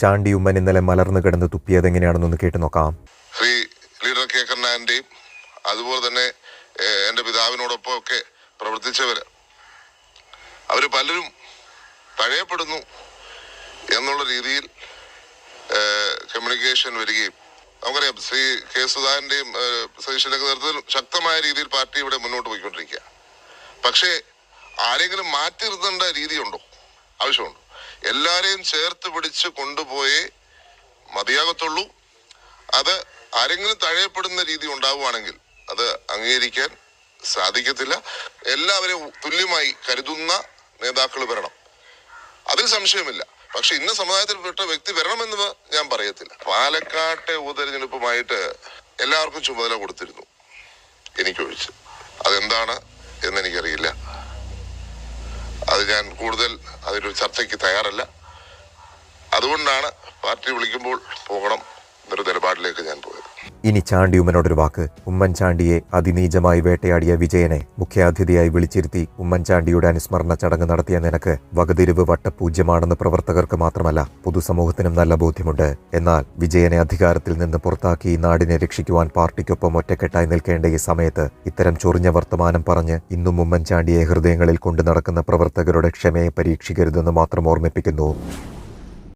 ചാണ്ടി ഉമ്മൻ ഇന്നലെ മലർന്നു കിടന്ന് തുപ്പിയത് എങ്ങനെയാണെന്നൊന്ന് കേട്ടു നോക്കാം. ശ്രീ ലീഡർ കെ കരുണാകരന്റെയും അതുപോലെ തന്നെ എൻ്റെ പിതാവിനോടൊപ്പം ഒക്കെ പ്രവർത്തിച്ചവര് അവര് പലരും തഴയപ്പെടുന്നു എന്നുള്ള രീതിയിൽ കമ്മ്യൂണിക്കേഷൻ വരികയും നമുക്കറിയാം ശ്രീ കെ സുധാകരന്റെയും സതീശന്റെയൊക്കെ നേതൃത്വത്തിൽ ശക്തമായ രീതിയിൽ പാർട്ടി ഇവിടെ മുന്നോട്ട് പോയിക്കൊണ്ടിരിക്കുക. പക്ഷേ ആരെങ്കിലും മാറ്റി നിർത്തേണ്ട രീതിയുണ്ടോ? ആവശ്യമുണ്ടോ? എല്ലാരെയും ചേർത്ത് പിടിച്ച് കൊണ്ടുപോയേ മതിയാകത്തുള്ളൂ. അത് ആരെങ്കിലും തഴയപ്പെടുന്ന രീതി ഉണ്ടാവുകയാണെങ്കിൽ അത് അംഗീകരിക്കാൻ സാധിക്കത്തില്ല. എല്ലാവരെയും തുല്യമായി കരുതുന്ന നേതാക്കൾ വരണം, അതിൽ സംശയമില്ല. പക്ഷെ ഇന്ന സമുദായത്തിൽപ്പെട്ട വ്യക്തി വരണമെന്ന് ഞാൻ പറയത്തില്ല. പാലക്കാട്ടെ ഉപതെരഞ്ഞെടുപ്പുമായിട്ട് എല്ലാവർക്കും ചുമതല കൊടുത്തിരുന്നു, എനിക്കൊഴിച്ച്. അതെന്താണ് എന്നെനിക്കറിയില്ല. അത് ഞാൻ കൂടുതൽ അതിലൊരു ചർച്ചയ്ക്ക് തയ്യാറല്ല. അതുകൊണ്ടാണ് പാർട്ടി വിളിക്കുമ്പോൾ പോകണം എന്നൊരു നിലപാടിലേക്ക് ഞാൻ പോയത്. ഇനി ചാണ്ടി ഉമ്മനോടൊരു വാക്ക്. ഉമ്മൻചാണ്ടിയെ അതിനീചമായി വേട്ടയാടിയ വിജയനെ മുഖ്യാതിഥിയായി വിളിച്ചിരുത്തി ഉമ്മൻചാണ്ടിയുടെ അനുസ്മരണ ചടങ്ങ് നടത്തിയ നിനക്ക് വകതിരിവ് വട്ടപൂജ്യമാണെന്ന് പ്രവർത്തകർക്ക് മാത്രമല്ല പൊതുസമൂഹത്തിനും നല്ല ബോധ്യമുണ്ട്. എന്നാൽ വിജയനെ അധികാരത്തിൽ നിന്ന് പുറത്താക്കി ഈ നാടിനെ രക്ഷിക്കുവാൻ പാർട്ടിക്കൊപ്പം ഒറ്റക്കെട്ടായി നിൽക്കേണ്ട ഈ സമയത്ത് ഇത്തരം ചൊറിഞ്ഞ വർത്തമാനം പറഞ്ഞ് ഇന്നും ഉമ്മൻചാണ്ടിയെ ഹൃദയങ്ങളിൽ കൊണ്ടു നടക്കുന്ന പ്രവർത്തകരുടെ ക്ഷമയെ പരീക്ഷിക്കരുതെന്ന് മാത്രം ഓർമ്മിപ്പിക്കുന്നു.